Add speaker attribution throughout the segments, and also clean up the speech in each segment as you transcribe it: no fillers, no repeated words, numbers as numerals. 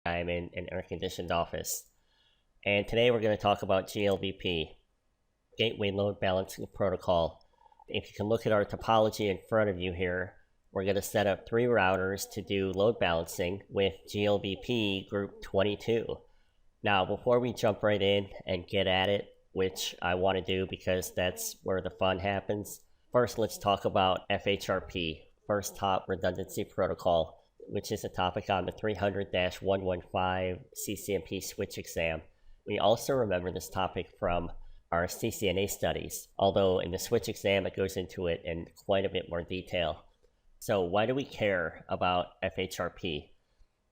Speaker 1: I'm in an air-conditioned office, and today we're going to talk about GLBP, Gateway Load Balancing Protocol. If you can look at our topology in front of you here, we're going to set up 3 routers to do load balancing with GLBP group 22. Now, before we jump right in and get at it, which I want to do because that's where the fun happens, first let's talk about FHRP, First Hop Redundancy Protocol, which is a topic on the 300-115 CCNP switch exam. We also remember this topic from our CCNA studies, although in the switch exam it goes into it in quite a bit more detail. So why do we care about FHRP?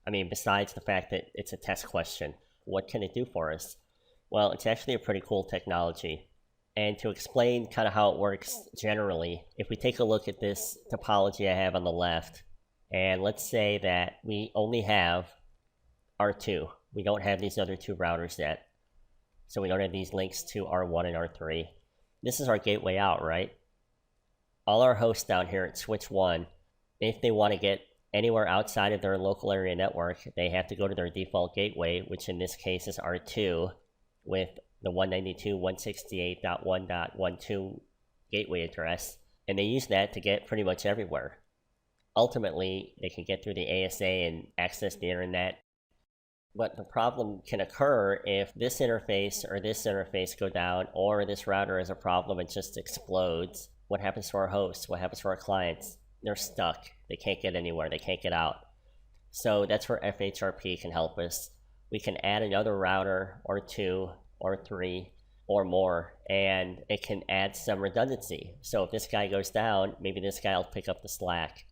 Speaker 1: I mean, besides the fact that it's a test question, what can it do for us? Well, it's actually a pretty cool technology. And to explain kind of how it works generally, if we take a look at this topology I have on the left, and let's say that we only have R2. We don't have these other 2 routers yet. So we don't have these links to R1 and R3. This is our gateway out, right? All our hosts down here at switch 1, if they want to get anywhere outside of their local area network, they have to go to their default gateway, which in this case is R2, with the 192.168.1.12 gateway address. And they use that to get pretty much everywhere. Ultimately, they can get through the ASA and access the internet. But the problem can occur if this interface go down, or this router has a problem and just explodes. What happens to our hosts? What happens to our clients? They're stuck. They can't get anywhere. They can't get out. So that's where FHRP can help us. We can add another router or 2 or 3 or more, and it can add some redundancy. So if this guy goes down, maybe this guy will pick up the slack.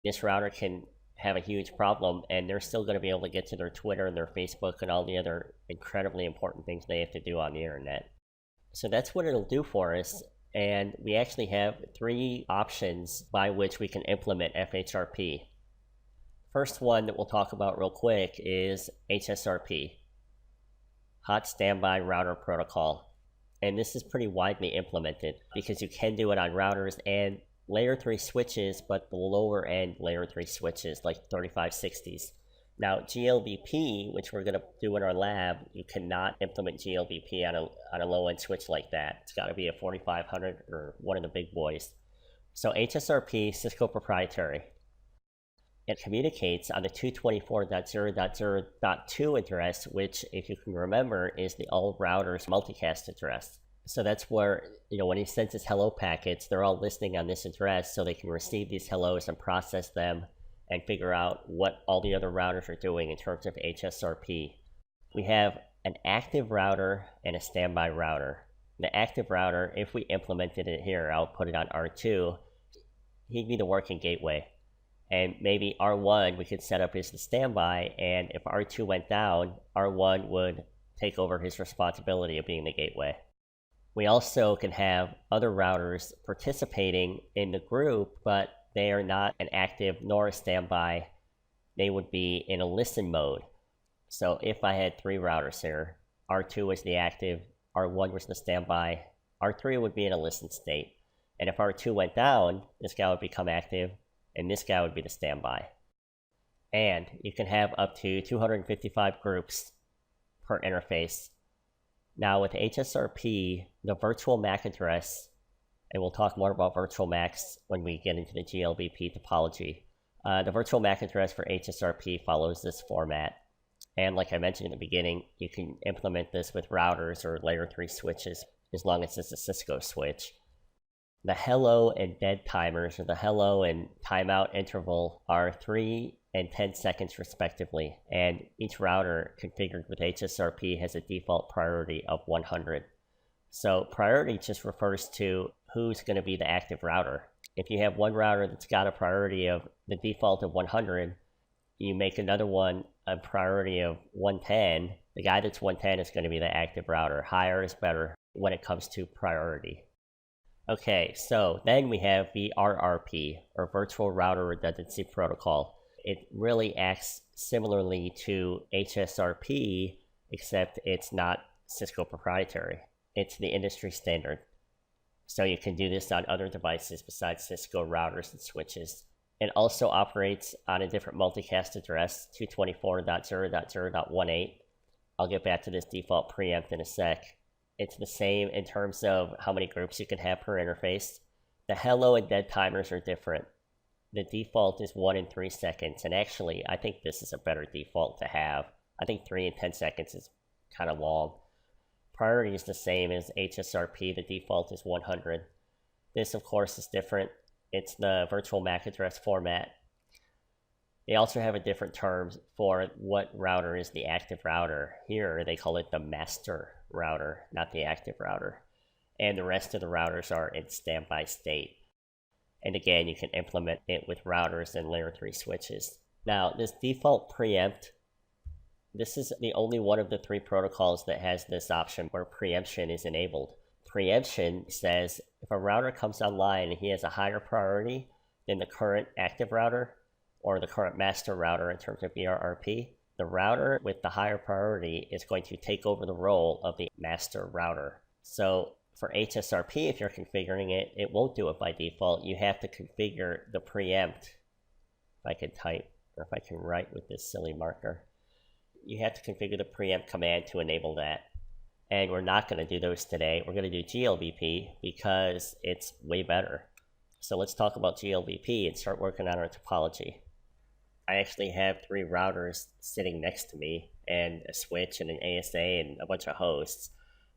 Speaker 1: This router can have a huge problem, and they're still going to be able to get to their Twitter and their Facebook and all the other incredibly important things they have to do on the internet. So that's what it'll do for us, and we actually have 3 options by which we can implement FHRP. First one that we'll talk about real quick is Hsrp, Hot Standby Router Protocol. And this is pretty widely implemented because you can do it on routers and layer 3 switches, but the lower end layer 3 switches like 3560s. Now GLBP, which we're going to do in our lab, you cannot implement GLBP on a low end switch like that. It's got to be a 4500 or one of the big boys. So Hsrp, Cisco proprietary. It communicates on the 224.0.0.2 address, which, if you can remember, is the all routers multicast address. So that's where, when he sends his hello packets, they're all listening on this address, so they can receive these hellos and process them and figure out what all the other routers are doing in terms of Hsrp. We have an active router and a standby router. The active router, if we implemented it here, I'll put it on R2, he'd be the working gateway. And maybe R1 we could set up as the standby, and if R2 went down, R1 would take over his responsibility of being the gateway. We also can have other routers participating in the group, but they are not an active nor a standby. They would be in a listen mode. So if I had 3 routers here, R2 was the active, R1 was the standby, R3 would be in a listen state. And if R2 went down, this guy would become active, and this guy would be the standby. And you can have up to 255 groups per interface. Now with Hsrp, the virtual MAC address, and we'll talk more about virtual MACs when we get into the GLBP topology. The virtual MAC address for Hsrp follows this format. And like I mentioned in the beginning, you can implement this with routers or layer 3 switches as long as it's a Cisco switch. The hello and dead timers, or the hello and timeout interval, are 3 and 10 seconds respectively, and each router configured with Hsrp has a default priority of 100. So priority just refers to who's going to be the active router. If you have one router that's got a priority of the default of 100, you make another one a priority of 110, the guy that's 110 is going to be the active router. Higher is better when it comes to priority. Okay, so then we have the Vrrp, or Virtual Router Redundancy Protocol. It really acts similarly to Hsrp, except it's not Cisco proprietary. It's the industry standard. So you can do this on other devices besides Cisco routers and switches. It also operates on a different multicast address, 224.0.0.18. I'll get back to this default preempt in a sec. It's the same in terms of how many groups you can have per interface. The hello and dead timers are different. The default is 1 and 3 seconds, and actually, I think this is a better default to have. I think 3 and 10 seconds is kind of long. Priority is the same as Hsrp, the default is 100. This, of course, is different. It's the virtual MAC address format. They also have a different term for what router is the active router. Here, they call it the master router, not the active router. And the rest of the routers are in standby state. And again, you can implement it with routers and layer 3 switches. Now, this default preempt, this is the only one of the 3 protocols that has this option where preemption is enabled. Preemption says if a router comes online and he has a higher priority than the current active router or the current master router in terms of Vrrp, the router with the higher priority is going to take over the role of the master router. So for Hsrp, if you're configuring it, it won't do it by default. You have to configure the preempt. If I can type, or if I can write with this silly marker. You have to configure the preempt command to enable that. And we're not going to do those today. We're going to do Glbp because it's way better. So let's talk about Glbp and start working on our topology. I actually have 3 routers sitting next to me and a switch and an ASA and a bunch of hosts.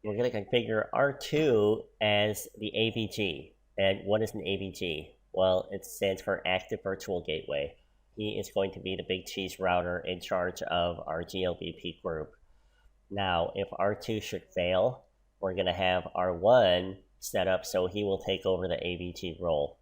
Speaker 1: We're going to configure R2 as the AVG. And what is an AVG? Well, it stands for Active Virtual Gateway. He is going to be the big cheese router in charge of our Glbp group. Now, if R2 should fail, we're going to have R1 set up so he will take over the AVG role.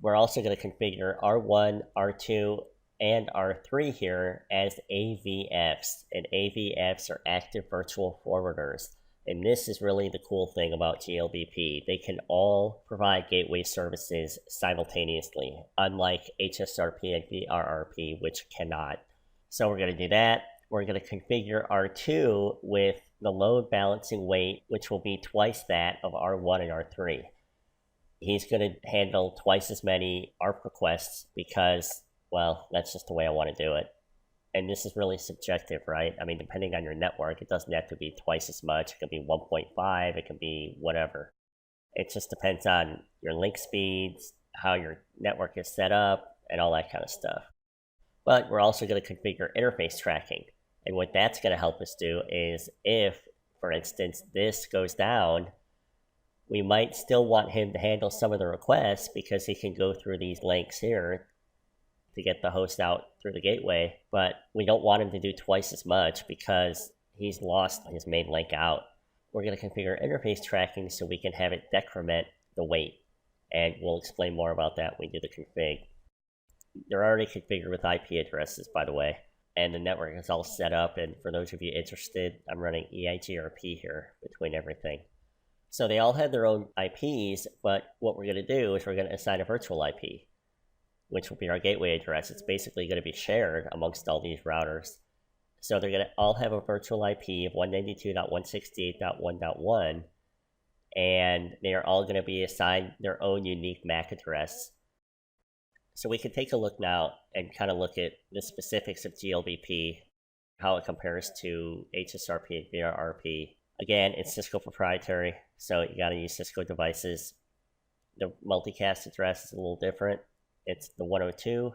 Speaker 1: We're also going to configure R1, R2, and R3 here as AVFs. And AVFs are Active Virtual Forwarders. And this is really the cool thing about Glbp. They can all provide gateway services simultaneously, unlike Hsrp and Vrrp, which cannot. So we're going to do that. We're going to configure R2 with the load balancing weight, which will be twice that of R1 and R3. He's going to handle twice as many ARP requests because, well, that's just the way I want to do it. And this is really subjective, right? I mean, depending on your network, it doesn't have to be twice as much. It could be 1.5, it can be whatever. It just depends on your link speeds, how your network is set up, and all that kind of stuff. But we're also going to configure interface tracking. And what that's going to help us do is if, for instance, this goes down, we might still want him to handle some of the requests because he can go through these links here to get the host out through the gateway, but we don't want him to do twice as much because he's lost his main link out. We're going to configure interface tracking so we can have it decrement the weight, and we'll explain more about that when we do the config. They're already configured with IP addresses, by the way, and the network is all set up, and for those of you interested, I'm running EIGRP here between everything. So they all have their own IPs, but what we're going to do is we're going to assign a virtual IP, which will be our gateway address. It's basically going to be shared amongst all these routers. So they're going to all have a virtual IP of 192.168.1.1, and they are all going to be assigned their own unique MAC address. So we can take a look now and kind of look at the specifics of Glbp, how it compares to Hsrp and Vrrp. Again, it's Cisco proprietary, so you got to use Cisco devices. The multicast address is a little different. It's the 102.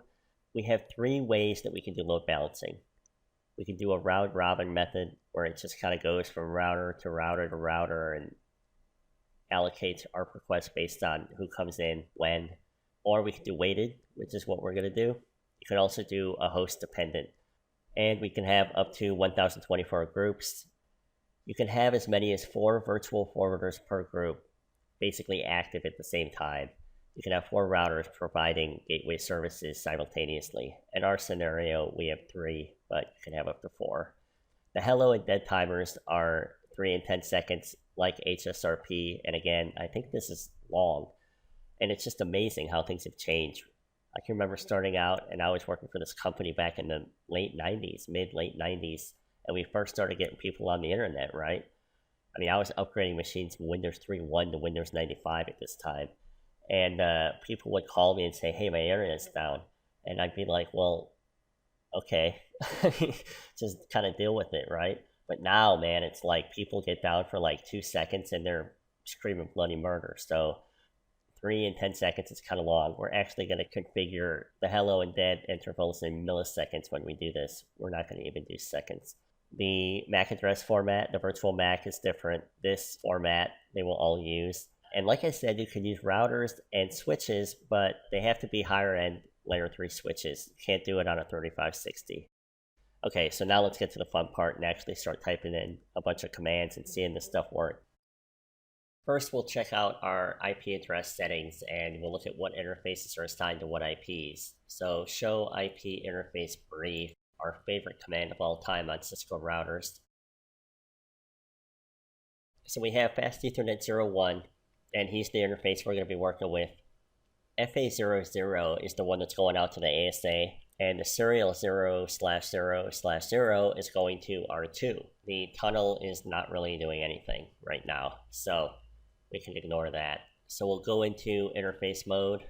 Speaker 1: We have 3 ways that we can do load balancing. We can do a round robin method where it just kind of goes from router to router to router and allocates ARP requests based on who comes in when. Or we can do weighted, which is what we're going to do. You can also do a host dependent. And we can have up to 1024 groups. You can have as many as 4 virtual forwarders per group, basically active at the same time. You can have 4 routers providing gateway services simultaneously. In our scenario, we have 3, but you can have up to 4. The hello and dead timers are 3 and 10 seconds like Hsrp, and again, I think this is long. And it's just amazing how things have changed. I can remember starting out, and I was working for this company back in the late 90s, mid-late 90s, and we first started getting people on the internet, right? I mean, I was upgrading machines from Windows 3.1 to Windows 95 at this time. And people would call me and say, hey, my internet's down. And I'd be like, well, okay, just kind of deal with it, right? But now, man, it's like people get down for like 2 seconds and they're screaming bloody murder. So 3 and 10 seconds is kind of long. We're actually going to configure the hello and dead intervals in milliseconds when we do this. We're not going to even do seconds. The MAC address format, the virtual MAC is different. This format, they will all use. And like I said, you can use routers and switches, but they have to be higher end layer 3 switches. You can't do it on a 3560. Okay, so now let's get to the fun part and actually start typing in a bunch of commands and seeing this stuff work. First, we'll check out our IP address settings and we'll look at what interfaces are assigned to what IPs. So show IP interface brief, our favorite command of all time on Cisco routers. So we have Fast Ethernet 01, and he's the interface we're going to be working with. FA00 is the one that's going out to the ASA, and the serial 0/0/0/0 is going to R2. The tunnel is not really doing anything right now, so we can ignore that. So we'll go into interface mode,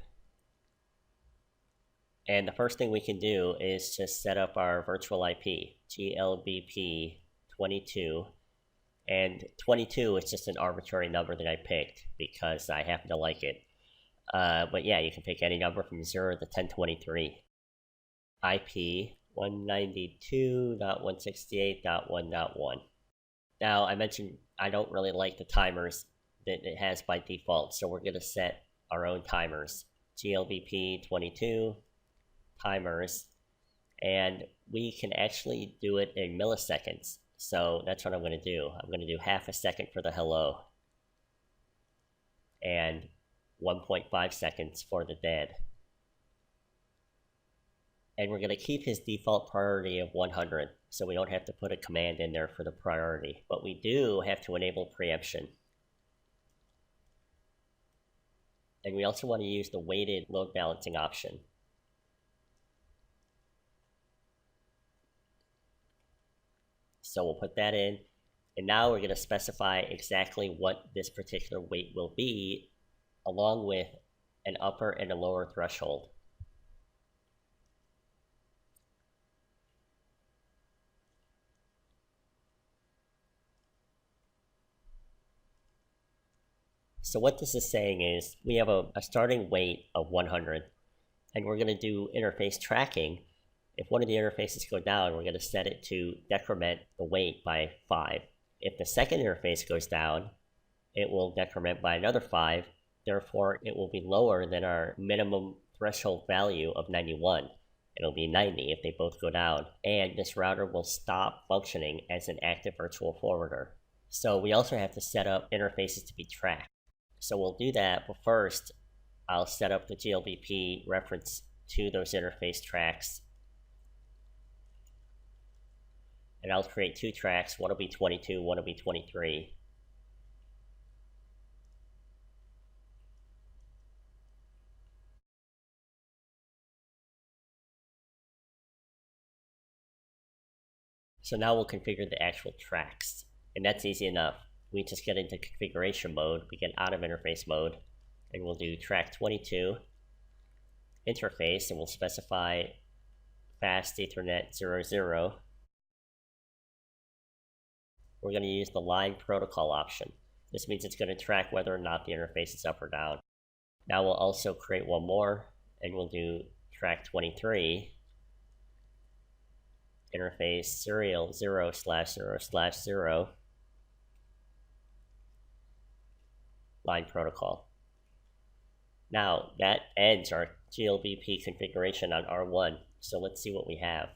Speaker 1: and the first thing we can do is just set up our virtual IP, GLBP 22, and 22 is just an arbitrary number that I picked because I happen to like it. But yeah, you can pick any number from 0 to 1023. IP 192.168.1.1. Now, I mentioned I don't really like the timers that it has by default, so we're going to set our own timers. GLBP 22 timers, and we can actually do it in milliseconds. So that's what I'm going to do. I'm going to do half a second for the hello and 1.5 seconds for the dead. And we're going to keep his default priority of 100, so we don't have to put a command in there for the priority. But we do have to enable preemption. And we also want to use the weighted load balancing option. So we'll put that in, and now we're going to specify exactly what this particular weight will be, along with an upper and a lower threshold. So what this is saying is we have a starting weight of 100, and we're going to do interface tracking. If one of the interfaces go down, we're going to set it to decrement the weight by 5. If the second interface goes down, it will decrement by another 5. Therefore, it will be lower than our minimum threshold value of 91. It'll be 90 if they both go down. And this router will stop functioning as an active virtual forwarder. So we also have to set up interfaces to be tracked. So we'll do that, but first, I'll set up the GLBP reference to those interface tracks. And I'll create 2 tracks. One will be 22, one will be 23. So now we'll configure the actual tracks, and that's easy enough. We just get into configuration mode, we get out of interface mode, and we'll do track 22, interface, and we'll specify Fast Ethernet 00. We're going to use the line protocol option. This means it's going to track whether or not the interface is up or down. Now we'll also create one more, and we'll do track 23, interface serial 0/0/0, line protocol. Now that ends our GLBP configuration on R1, so let's see what we have.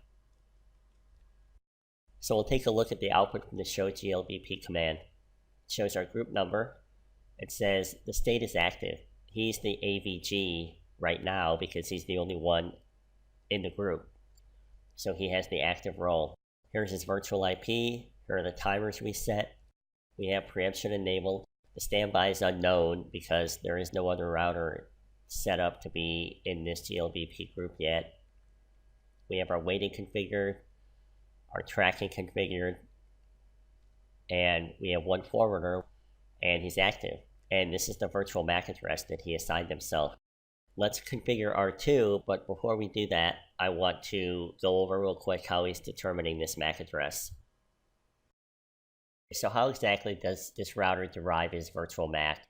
Speaker 1: So we'll take a look at the output from the show GLBP command. It shows our group number. It says the state is active. He's the AVG right now because he's the only one in the group. So he has the active role. Here's his virtual IP. Here are the timers we set. We have preemption enabled. The standby is unknown because there is no other router set up to be in this GLBP group yet. We have our weighting configured, our tracking configured, and we have one forwarder, and he's active. and this is the virtual MAC address that he assigned himself. Let's configure R2, but before we do that, I want to go over real quick how he's determining this MAC address. So how exactly does this router derive his virtual MAC?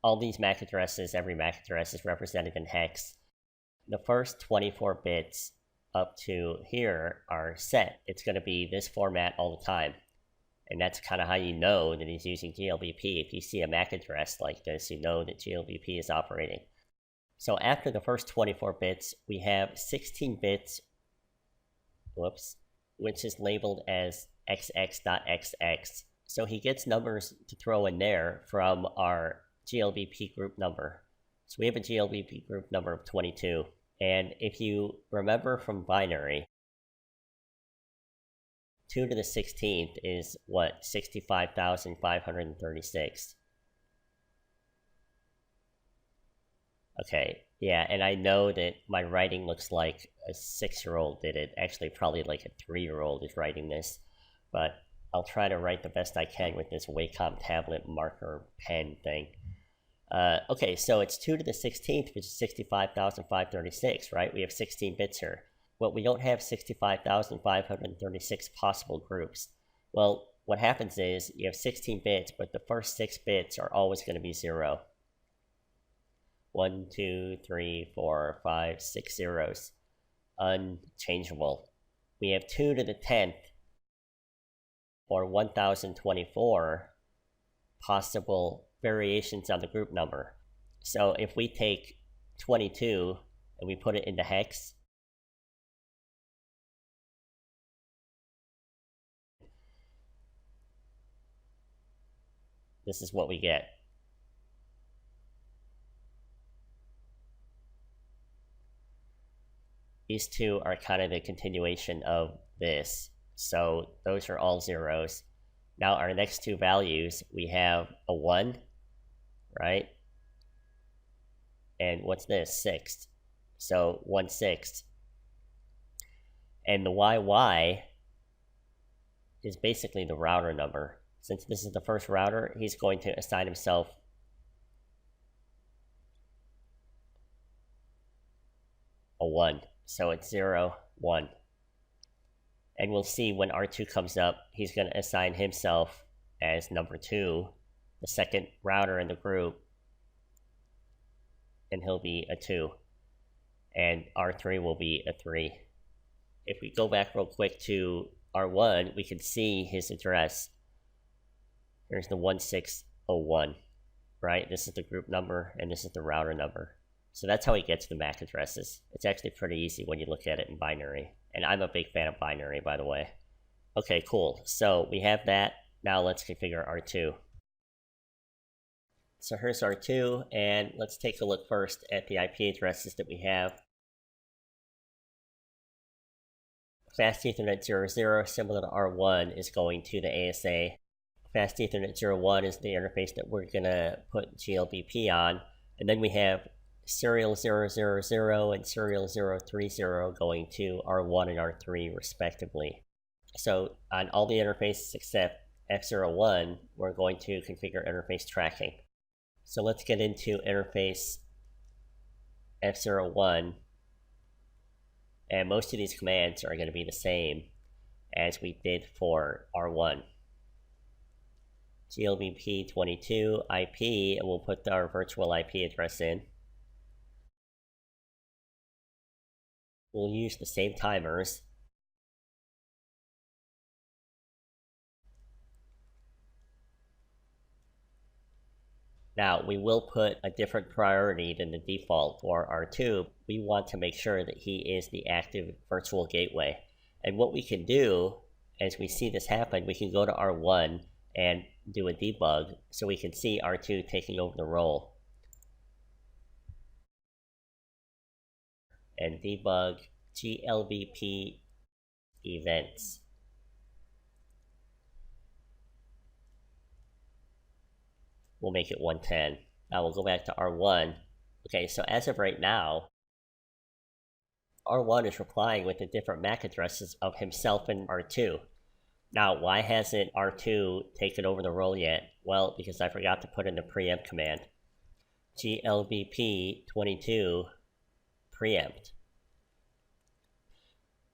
Speaker 1: All these MAC addresses, every MAC address is represented in hex. The first 24 bits up to here are set. It's going to be this format all the time. And that's kind of how you know that he's using Glbp. If you see a MAC address like this, you know that Glbp is operating. So after the first 24 bits, we have 16 bits, which is labeled as xx.xx. So he gets numbers to throw in there from our Glbp group number. So we have a Glbp group number of 22. And if you remember from binary, 2 to the 16th is what? 65,536. Okay, yeah, and I know that my writing looks like a 6-year-old did it. Actually, probably like a 3-year-old is writing this. But I'll try to write the best I can with this Wacom tablet marker pen thing. Okay, so it's 2 to the 16th, which is 65,536, right? We have 16 bits here. Well, we don't have 65,536 possible groups. Well, what happens is you have 16 bits, but the first 6 bits are always going to be 0. 1, 2, 3, 4, 5, 6 zeros. Unchangeable. We have 2 to the 10th, or 1024 possible variations on the group number. So if we take 22 and we put it into hex, this is what we get. These two are kind of the continuation of this. So those are all zeros. Now our next two values, we have a 1, right? And what's this? 6. So 1/6. And the YY is basically the router number. Since this is the first router, he's going to assign himself a 1. So it's 0, 1. And we'll see when R2 comes up, he's going to assign himself as number 2, the second router in the group, and he'll be a 2. And R3 will be a 3. If we go back real quick to R1, we can see his address. Here's the 1601, right? This is the group number, and this is the router number. So that's how he gets the MAC addresses. It's actually pretty easy when you look at it in binary. And I'm a big fan of binary, by the way. Okay, cool. So we have that. Now let's configure R2. So here's R2, and let's take a look first at the IP addresses that we have. Fast Ethernet 00, similar to R1, is going to the ASA. Fast Ethernet 01 is the interface that we're going to put Glbp on. And then we have serial 000 and serial 030 going to R1 and R3 respectively. So on all the interfaces except F01, we're going to configure interface tracking. So let's get into interface F01, and most of these commands are going to be the same as we did for R1. Glbp 22 IP, and we'll put our virtual IP address in. We'll use the same timers. Now, we will put a different priority than the default for R2. We want to make sure that he is the active virtual gateway. And what we can do, as we see this happen, we can go to R1 and do a debug so we can see R2 taking over the role. And debug Glbp events. We'll make it 110. Now we'll go back to R1. Okay, so as of right now, R1 is replying with the different MAC addresses of himself and R2. Now, why hasn't R2 taken over the role yet? Well, because I forgot to put in the preempt command. Glbp 22 preempt.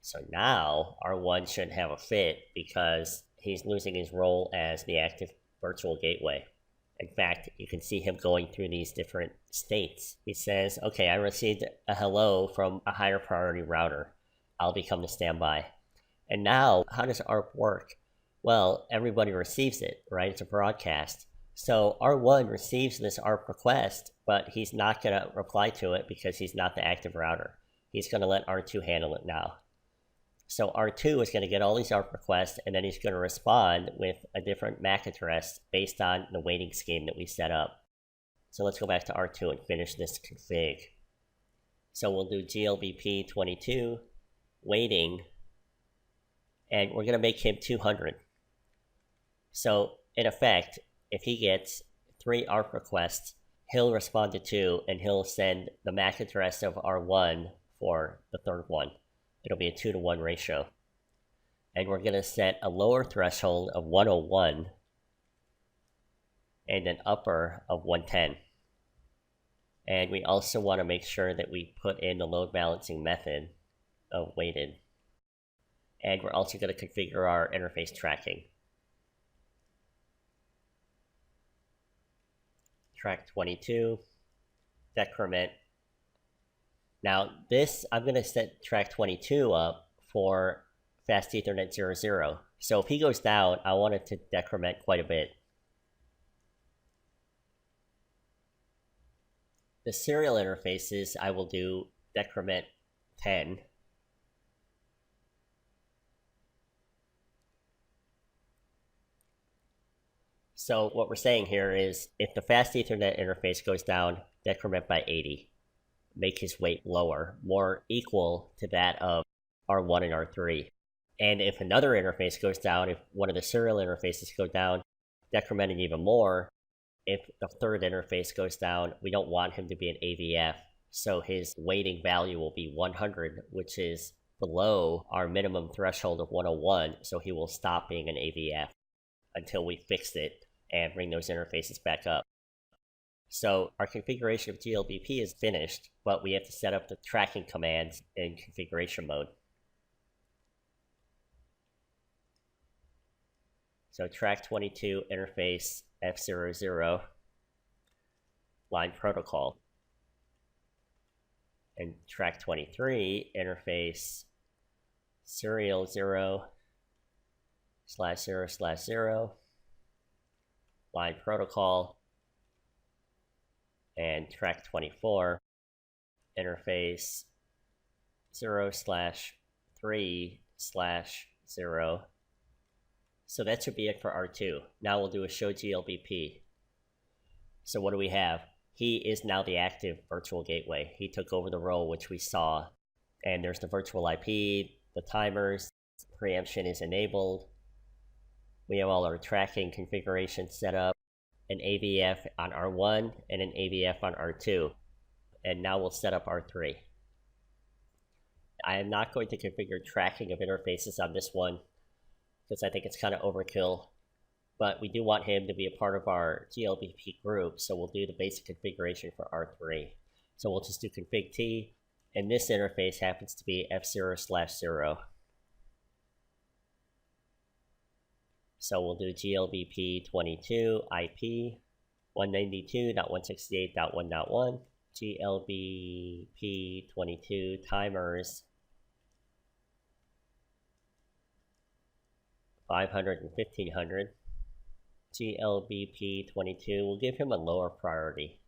Speaker 1: So now R1 shouldn't have a fit because he's losing his role as the active virtual gateway. In fact, you can see him going through these different states. He says, okay, I received a hello from a higher priority router. I'll become the standby. And now, how does ARP work? Well, everybody receives it, right? It's a broadcast. So R1 receives this ARP request, but he's not going to reply to it because he's not the active router. He's going to let R2 handle it now. So R2 is going to get all these ARP requests, and then he's going to respond with a different MAC address based on the waiting scheme that we set up. So let's go back to R2 and finish this config. So we'll do glbp 22, waiting, and we're going to make him 200. So in effect, if he gets 3 ARP requests, he'll respond to 2, and he'll send the MAC address of R1 for the third one. It'll be a 2-to-1 ratio. And we're going to set a lower threshold of 101 and an upper of 110. And we also want to make sure that we put in the load balancing method of weighted. And we're also going to configure our interface tracking. Track 22, decrement. Now this, I'm going to set track 22 up for fast Ethernet 00. So if he goes down, I want it to decrement quite a bit. The serial interfaces, I will do decrement 10. So what we're saying here is if the fast Ethernet interface goes down, decrement by 80. Make his weight lower, more equal to that of R1 and R3. And if another interface goes down, if one of the serial interfaces go down, decrement it even more. If the third interface goes down, we don't want him to be an AVF, so his weighting value will be 100, which is below our minimum threshold of 101, so he will stop being an AVF until we fix it and bring those interfaces back up. So our configuration of glbp is finished, but we have to set up the tracking commands in configuration mode. So track 22 interface F00 line protocol, and track 23 interface serial 0/0/0 line protocol, and track 24 interface 0/3/0. So that should be it for R2. Now we'll do a show glbp. So what do we have? He is now the active virtual gateway. He took over the role which we saw. And there's the virtual IP, the timers, preemption is enabled. We have all our tracking configurations set up, an AVF on R1 and an AVF on R2. And now we'll set up R3. I am not going to configure tracking of interfaces on this one because I think it's kind of overkill. But we do want him to be a part of our glbp group, so we'll do the basic configuration for R3. So we'll just do config T, and this interface happens to be F0/0. So we'll do glbp 22 IP 192.168.1.1, glbp 22 timers 500 and 1500. glbp 22 will give him a lower priority.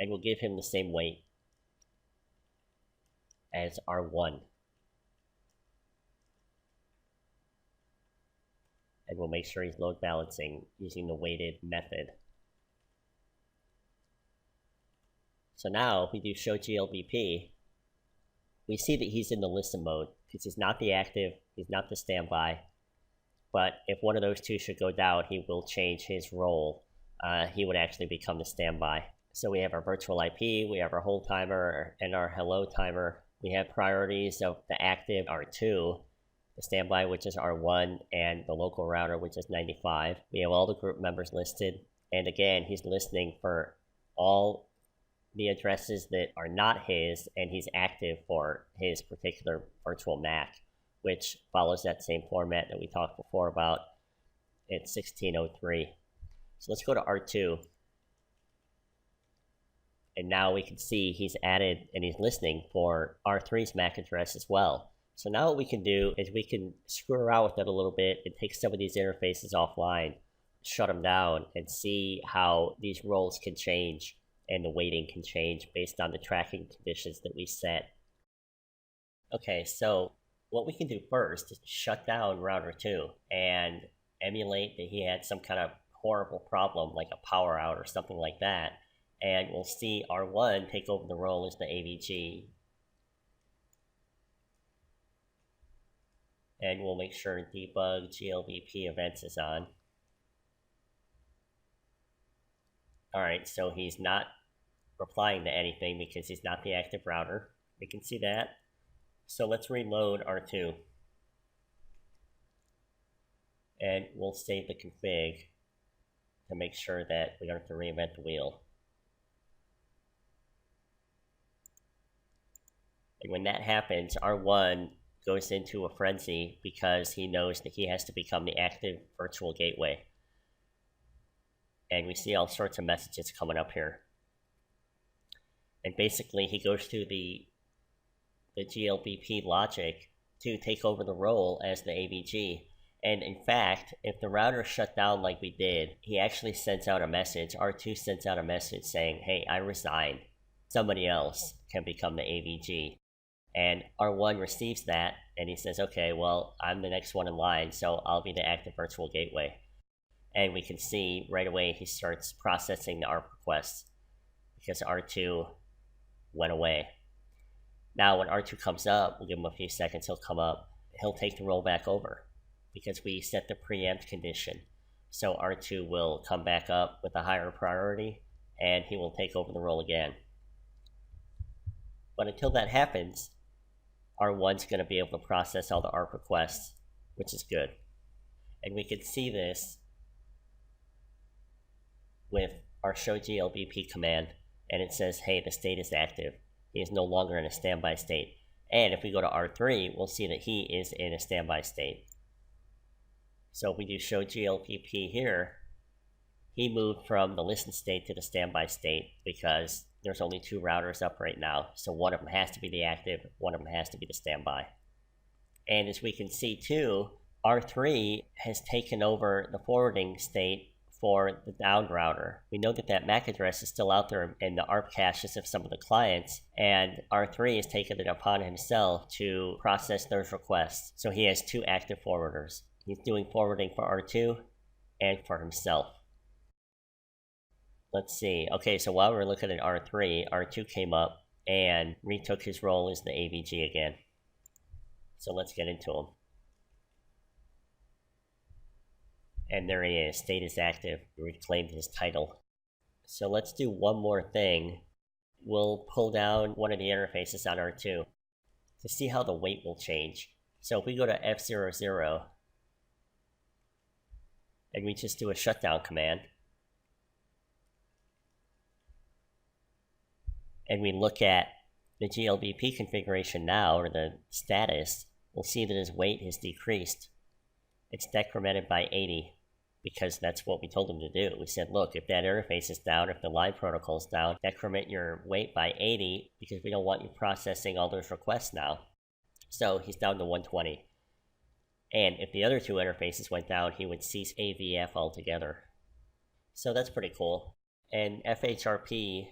Speaker 1: And we'll give him the same weight as R1. And we'll make sure he's load balancing using the weighted method. So now if we do show glbp, we see that he's in the listen mode because he's not the active, he's not the standby. But if one of those two should go down, he will change his role. He would actually become the standby. So we have our virtual IP, we have our hold timer and our hello timer we have priorities of the active R2, the standby, which is R1, and the local router, which is 95. We have all the group members listed. And again, he's listening for all the addresses that are not his, and he's active for his particular virtual MAC, which follows that same format that we talked before about at 1603. So let's go to R2. And now we can see he's added and he's listening for R3's MAC address as well. So now what we can do is we can screw around with it a little bit and take some of these interfaces offline, shut them down, and see how these roles can change and the weighting can change based on the tracking conditions that we set. Okay, so what we can do first is shut down router 2 and emulate that he had some kind of horrible problem like a power out or something like that. And we'll see R1 take over the role as the AVG. And we'll make sure debug Glbp events is on. Alright, so he's not replying to anything because he's not the active router. We can see that. So let's reload R2. And we'll save the config to make sure that we don't have to reinvent the wheel. And when that happens, R1 goes into a frenzy because he knows that he has to become the active virtual gateway. And we see all sorts of messages coming up here. And basically he goes through the Glbp logic to take over the role as the AVG. And in fact, if the router shut down like we did, he actually sends out a message. R2 sends out a message saying, hey, I resign. Somebody else can become the AVG. And R1 receives that, and he says, okay, well, I'm the next one in line, so I'll be the active virtual gateway. And we can see right away he starts processing the ARP requests because R2 went away. Now, when R2 comes up, we'll give him a few seconds, he'll come up. He'll take the role back over because we set the preempt condition. So R2 will come back up with a higher priority, and he will take over the role again. But until that happens, R1's going to be able to process all the ARP requests, which is good. And we can see this with our show glbp command, and it says, hey, the state is active. He is no longer in a standby state. And if we go to R3, we'll see that he is in a standby state. So if we do show glbp here, he moved from the listen state to the standby state because there's only 2 routers up right now, so one of them has to be the active, one of them has to be the standby. And as we can see too, R3 has taken over the forwarding state for the downed router. We know that that MAC address is still out there in the ARP caches of some of the clients, and R3 has taken it upon himself to process those requests. So he has 2 active forwarders. He's doing forwarding for R2 and for himself. Let's see. Okay, so while we're looking at R3, R2 came up and retook his role as the AVG again. So let's get into him. And there he is. State is active. He reclaimed his title. So let's do one more thing. We'll pull down one of the interfaces on R2 to see how the weight will change. So if we go to F00 and we just do a shutdown command, and we look at the Glbp configuration now, or the status, we'll see that his weight has decreased. It's decremented by 80, because that's what we told him to do. We said, look, if that interface is down, if the line protocol is down, decrement your weight by 80, because we don't want you processing all those requests now. So he's down to 120. And if the other 2 interfaces went down, he would cease AVF altogether. So that's pretty cool. And Hsrp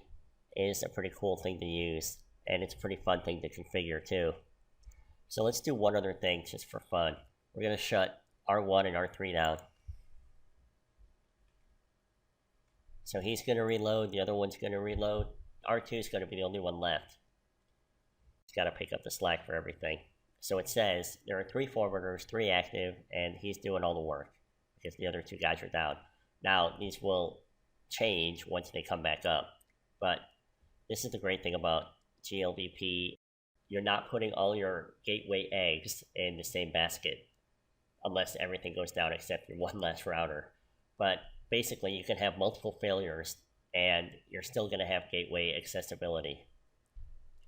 Speaker 1: is a pretty cool thing to use, and it's a pretty fun thing to configure too. So let's do one other thing just for fun. We're going to shut R1 and R3 down. So he's going to reload, the other one's going to reload. R2 is going to be the only one left. He's got to pick up the slack for everything. So it says there are 3 forwarders, 3 active, and he's doing all the work because the other 2 guys are down. Now, these will change once they come back up, but this is the great thing about Glbp. you're not putting all your gateway eggs in the same basket unless everything goes down except your one last router. But basically, you can have multiple failures and you're still going to have gateway accessibility.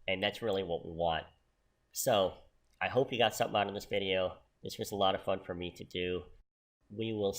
Speaker 1: And that's really what we want. So I hope you got something out of this video. This was a lot of fun for me to do. We will